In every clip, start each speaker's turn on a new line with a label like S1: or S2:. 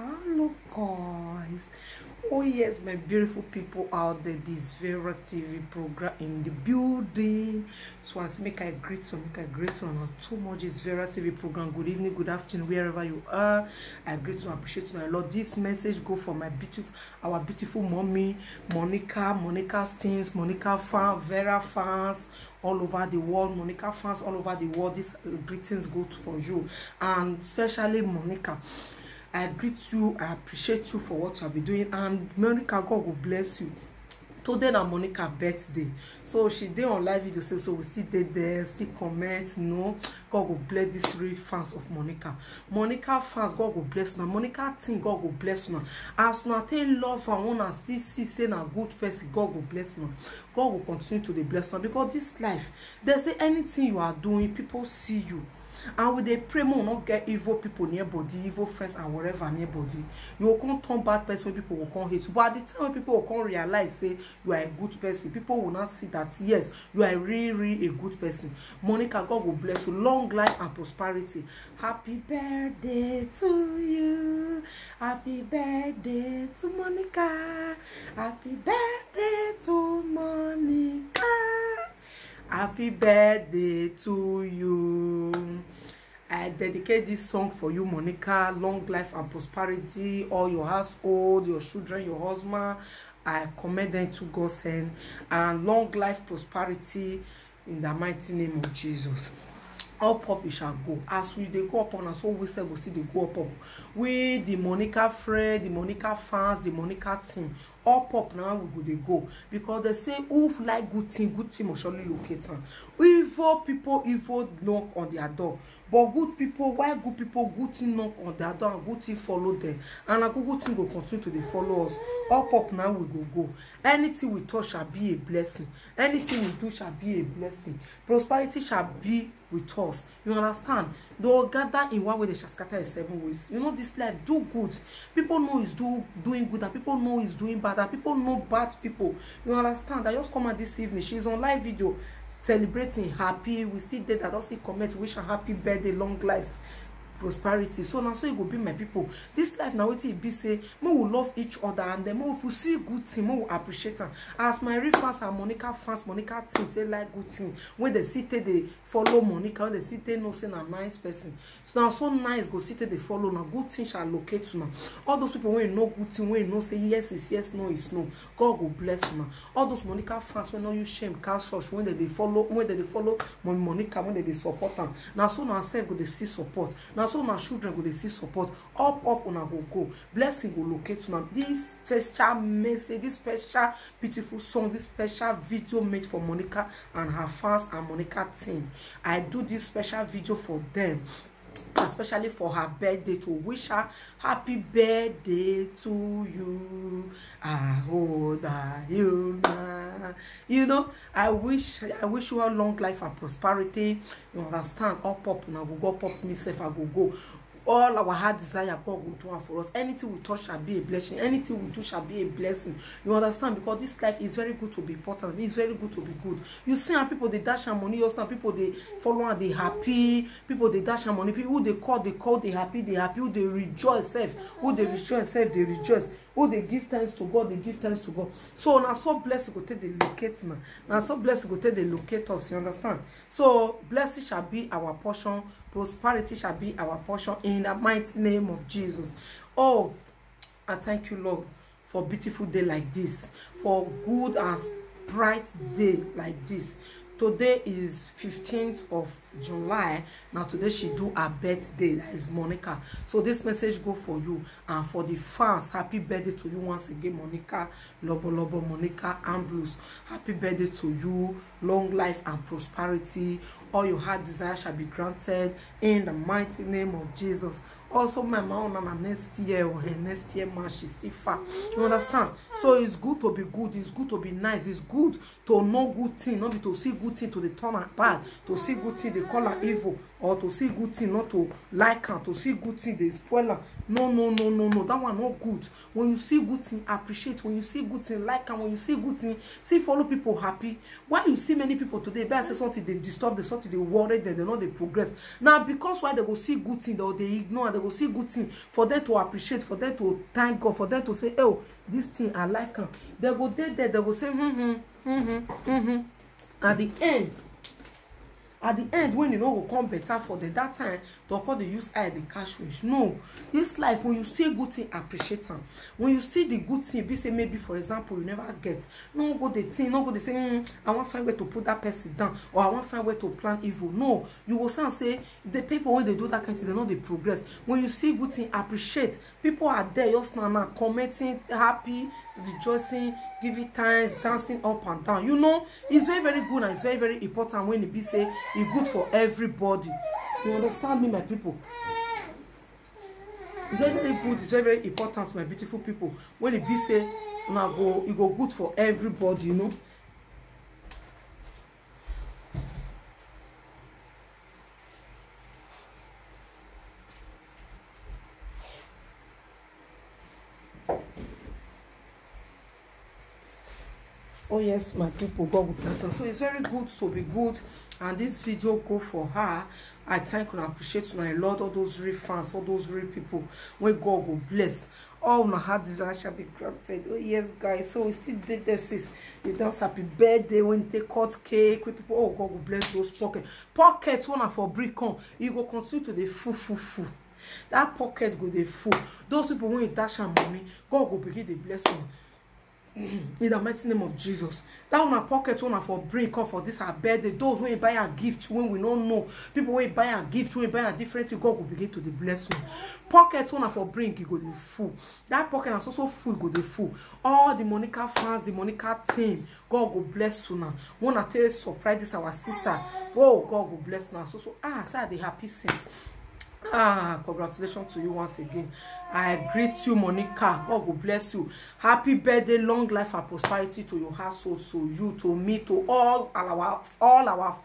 S1: Hello guys. Oh yes, my beautiful people out there, this Vera TV program in the building. So as make I greet you not too much. This Vera TV program. Good evening, good afternoon, wherever you are. I greet you, appreciate you a lot. This message go for our beautiful mommy, Monica Stins, Monica fan, Vera fans all over the world, Monica fans all over the world. These greetings go for you, and especially Monica. I greet you, I appreciate you for what you have been doing, and Monica, God will bless you. Today na Monica birthday, so she did on live video, so we still did there, still comment, no. God will bless these real fans of Monica fans. God will bless now. Monica team, God will bless now. As now take love and wanna still see say na good person, God will bless now. God will continue to be blessed now, because this life, they say anything you are doing, people see you. And with the pray more not get evil people near body, evil friends and whatever near body. You will come turn bad person when people will come hate you. But at the time when people will come realize say you are a good person, people will not see that yes, you are really a good person. Monica, God will bless you. Long life and prosperity. Happy birthday to you. Happy birthday to Monica. Happy birthday to Monica. Happy birthday to you. I dedicate this song for you, Monica. Long life and prosperity, all your household, your children, your husband. I commend them to God's hand, and long life, prosperity in the mighty name of Jesus. Up we shall go. As we they go up on us, so we still see they go up. We the Monica friend, the Monica fans, the Monica team. Up now we go they go, because they say who like good team will surely locate them. Evil people knock on their door, but good people, why good people, good team knock on their door and good team follow them, and a good team will continue to follow us. Up now we go. Anything we touch shall be a blessing. Anything we do shall be a blessing. Prosperity shall be with us. You understand? They'll gather in one way, they shall scatter in 7 ways. You know, this life, do good. People know is doing good, and people know is doing bad, and people know bad people. You understand? I just come out this evening. She's on live video celebrating happy. We still did that. Also comment, wish her happy birthday, long life, prosperity. So now, so it will be my people. This life now, what it be say, we will love each other, and then we will see good thing, we will appreciate them. As my real fans and Monica fans, Monica team, they like good thing. When they sit there, they follow Monica. When they sit there, no say a nice person. So now, so nice, go sit there, they follow. Now, good thing shall locate you now. All those people when you know good thing, when you know say yes is yes, no is no. God will bless you now. All those Monica fans when no you shame, cast church, when they follow, Monica, when they support them. Now, so now self go they see support. Now, so my children go they see support. Up una go. Blessing go locate now. This special message, this special beautiful song, this special video made for Monica and her fans and Monica team. I do this special video for them, especially for her birthday, to wish her happy birthday to you. I hold you now. You know, I wish you a long life and prosperity. You understand? Up now go up myself, I go. All our heart desire, God will do for us. Anything we touch shall be a blessing. Anything we do shall be a blessing. You understand? Because this life is very good to be important. It's very good to be good. You see how people they dash and money. You see how people they follow and they happy. People they dash and money. People who they call they happy. They happy. Who they rejoice self. Who they rejoice self. They rejoice. Who they give thanks to God, they give thanks to God. So now so blessed go take the locate now. Now so blessed go take the locate us. You understand? So blessing shall be our portion. Prosperity shall be our portion in the mighty name of Jesus. Oh, I thank you, Lord, for a beautiful day like this, for good and bright day like this. Today is 15th of July. Now today she do her birthday. That is Monica. So this message go for you and for the fans. Happy birthday to you once again, Monica. Lobo, Monica and Blues. Happy birthday to you. Long life and prosperity. All your heart desire shall be granted in the mighty name of Jesus. Also, my mom and next year or her next year man, she's still far. You understand? So it's good to be good, it's good to be nice, it's good to know good thing, not be to see good thing to the turn bad, to see good thing they call her evil. or to see good thing not to like am, to see good thing dey spoil am. No, that one not good. When you see good thing, appreciate. When you see good thing, like am. When you see good thing, see follow people happy. Why you see many people today better say something they disturb, they something they worry, they not they progress now, because why they go see good thing or they ignore, and they go see good thing for them to appreciate, for them to thank God, for them to say, oh, this thing I like am. They go there, they go say at the end when you know go come better for them, that time to call the use eye the cash wish. No, this life, when you see good thing, appreciate them. When you see the good thing, be say maybe for example you never get, no go the thing, no go the say I want find way to put that person down, or I want find way to plan evil. No, you will say the people when they do that kind of thing, they know they progress. When you see good thing, appreciate. People are there just now commenting, happy, rejoicing, giving thanks, dancing up and down. You know, it's very, very good, and it's very, very important when it be say it's good for everybody. You understand me, my people? It's very, very good, it's very, very important, my beautiful people, when it be say now go, it go good for everybody, you know. Oh yes, my people, God will bless us. So it's very good to be good, and this video go for her. I thank and appreciate you, my Lord, all those real fans, all those real people when God will bless. All my heart desire shall be granted. Oh yes, guys. So we still did this. You dance happy birthday when they cut cake with people. Oh, God will bless those pockets one for brick on. You go continue to the full. That pocket go the full. Those people when you dash and money, God will begin to bless you. In the mighty name of Jesus. That one pocket one for bring up for this our birthday. Those when you buy a gift when we don't know. People when you buy a gift, when you buy a different thing, God will begin to the bless me. Pocket one for bring, you go the full. That pocket is also full, go the full. All the Monica fans, the Monica team, God will bless you now. Wanna tell you surprise this our sister. Oh, God will bless now. So say the happy since. Congratulations to you once again. I greet you, Monica. God will bless you. Happy birthday, long life and prosperity to your household, to you, to me, to all our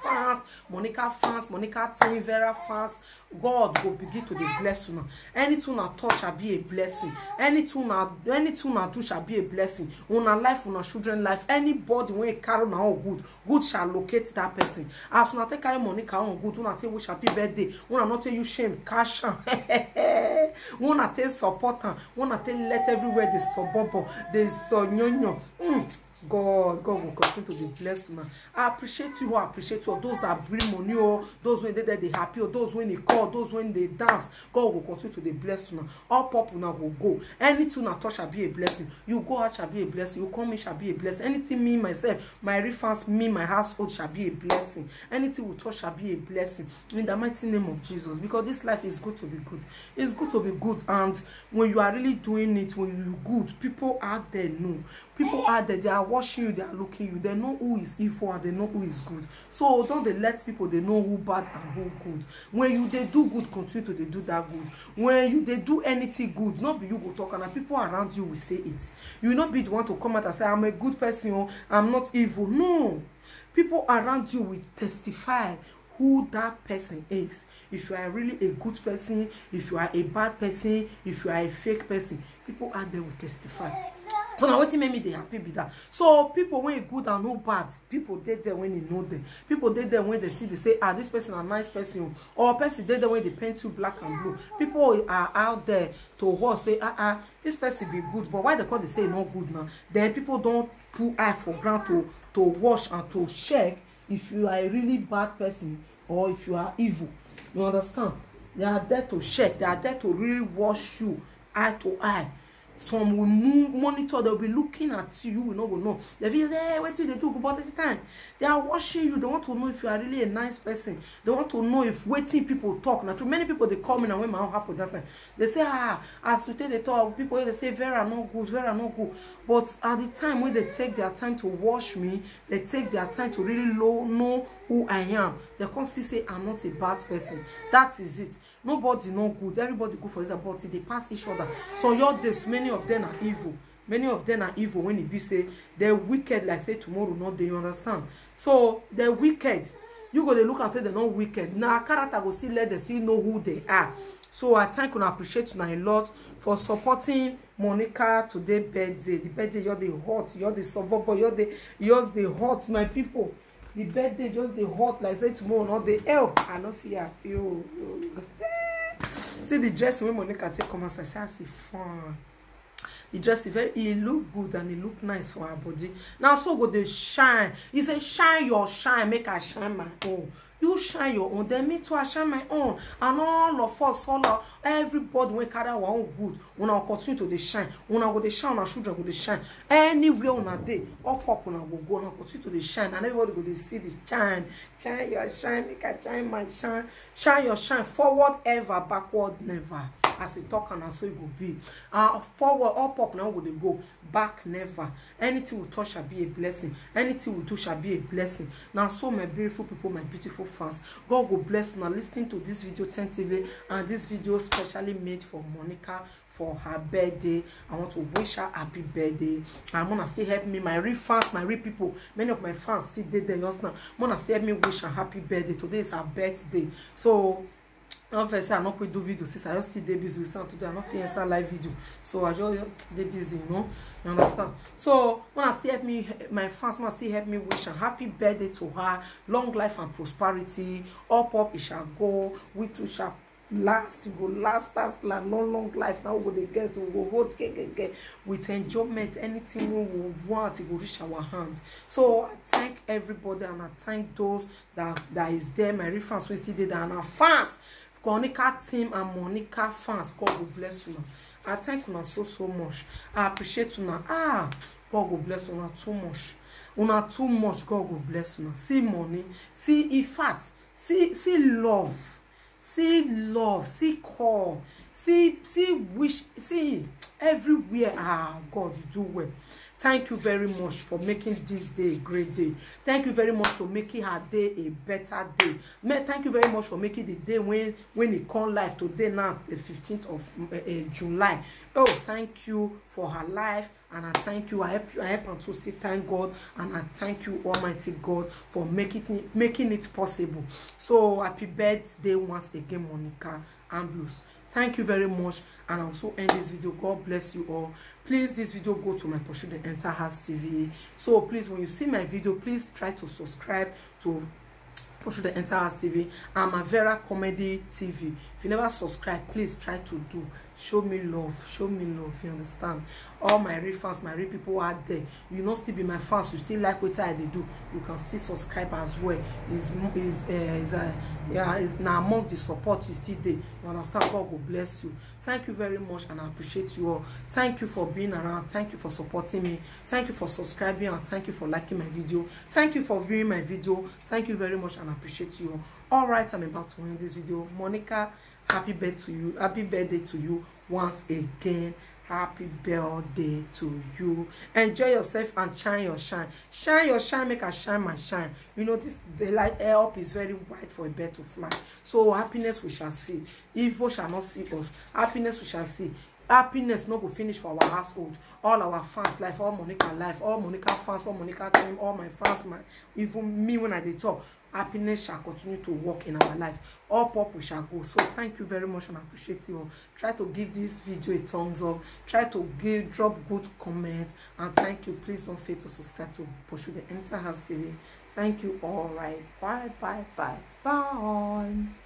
S1: fans, Monica fans, Monica team, Vera fans. God will begin to be bless you now. Anything I touch shall be a blessing. Anything I do shall be a blessing. On our life, on our children's life, anybody when you carry now good shall locate that person. As when I take carry Monica on good, when I tell you happy birthday, when I not tell you shame, cash, when I tell support, when I tell let everywhere the suburb, the sonyo. God will continue to be blessed, man. I appreciate you. I appreciate you. Those that bring money, or those when they happy, or those when they call, those when they dance. God will continue to be blessed, man. All people now will go. Anything I touch shall be a blessing. You go out shall be a blessing. You come in shall be a blessing. Anything me myself, my refans, me, my household shall be a blessing. Anything we touch shall be a blessing. In the mighty name of Jesus, because this life is good to be good. It's good to be good, and when you are really doing it, when you're good, people out there know. People out there, they are watching you, they are looking you, they know who is evil and they know who is good. So don't they let people they know who bad and who good. When you they do good, continue to they do that good. When you they do anything good, not be you go talk, and people around you will say it. You will not be the one to come out and say I'm a good person, I'm not evil. No, people around you will testify who that person is. If you are really a good person, if you are a bad person, if you are a fake person, people out there will testify. So now what made me they happy with that. So people when you good and no bad, people they there when you know them. People they there when they see they say, this person a nice person, or person they there when they paint you black and blue. People are out there to watch say, this person be good, but why they call they say not good now? Then people don't put eye for ground to watch and to check if you are a really bad person or if you are evil. You understand? They are there to check. They are there to really watch you eye to eye. Some will monitor, they'll be looking at you, you will know. They feel, hey, what do they do? But at the time, they are watching you. They want to know if you are really a nice person. They want to know if waiting people talk. Now, to many people, they come in and when my own happen that time, they say, as we take the talk, people, they say, Vera, no good, Vera, no good. But at the time when they take their time to watch me, they take their time to really know who I am. They can't still say, I'm not a bad person. That is it. Nobody no good. Everybody good for this, but they pass each other. So your days, many of them are evil. Many of them are evil when it be say they're wicked, like say tomorrow, not they, you understand? So they're wicked. you go dey look and say they're not wicked. Now character go still let them still know who they are. So I thank you and appreciate you a lot for supporting Monica today birthday. The birthday, you're the hot, you're the suburb, yours the hot, my people. The birthday just the hot, like say tomorrow, not the I don't fear you. See the dress when Monica take come as I say, I see fun. The dress is very, it look good and it look nice for her body. Now so go they shine. You say shine your shine, make her shine my own. You shine your own, then me too I shine my own. And all of us, everybody when carry our own good, when I continue to the shine, when I go the shine, our children go the shine. Anywhere on a day, up when I go, and I continue to the shine, and everybody go to see the shine. Shine your shine, make I shine my shine. Shine your shine, forward ever, backward never. As a talk and so it will be. Forward, up now will they go, back never. Anything we touch shall be a blessing. Anything we do shall be a blessing. Now, so my beautiful people, my beautiful fans, God will bless you. Now, listening to this video attentively, and this video specially made for Monica for her birthday. I want to wish her happy birthday. I'm gonna still help me, my real fans, my real people. Many of my fans still did there just now. I'm gonna still help me wish her happy birthday. Today is her birthday. So obviously I'm not going to do video since I just still busy with sound today. I'm not going to enter live video, so I just stay busy, you know. You understand? So when I still help me, my fans, when I still help me wish a happy birthday to her, long life and prosperity. Up it shall go. We too shall last. It go last long life. Now we go get, we go hold get with enjoyment. Anything we want, it will reach our hands. So I thank everybody and I thank those that is there. My real fans will still there and our fans. Monica team and Monica fans, God will bless you. I thank you so much. I appreciate you now. God will bless you too much. Una too much. God will bless you. See money, see effort, see love, see call, see wish, see everywhere. God, you do well. Thank you very much for making this day a great day. Thank you very much for making her day a better day. Thank you very much for making the day when it come live today now, the 15th of July. Oh, thank you for her life, and I thank you. I help and to still thank God, and I thank you, Almighty God, for making it possible. So happy birthday once again, Monica Ambrose. Thank you very much, and I also end this video. God bless you all. Please, this video go to my Pursue the Enter House TV. So please, when you see my video, please try to subscribe to Pursue the Enter House TV and Mavera Comedy TV. If you never subscribe, please try to do. Show me love, you understand? All my real fans, my real people out there, you not still be my fans, you still like what I do, you can still subscribe as well. Is now among the support you see there. You understand? God will bless you. Thank you very much, and I appreciate you all. Thank you for being around. Thank you for supporting me. Thank you for subscribing, and thank you for liking my video. Thank you for viewing my video. Thank you very much, and I appreciate you all. All right, I'm about to end this video. Monica, happy birthday to you. Happy birthday to you once again. Happy birthday to you. Enjoy yourself and shine your shine. Shine your shine, make I shine my shine. You know, this light air up is very wide for a bird to fly. So happiness we shall see. Evil shall not see us. Happiness we shall see. Happiness no go finish for our household. All our fans life, all Monica life, all Monica fans, all Monica team, all my fans, even me when I did talk. Happiness shall continue to work in our life. Up we shall go. So thank you very much, and I appreciate you all. Try to give this video a thumbs up. Try to drop good comments, and thank you. Please don't forget to subscribe to Pursue the Enter House TV. Thank you. All right. Bye.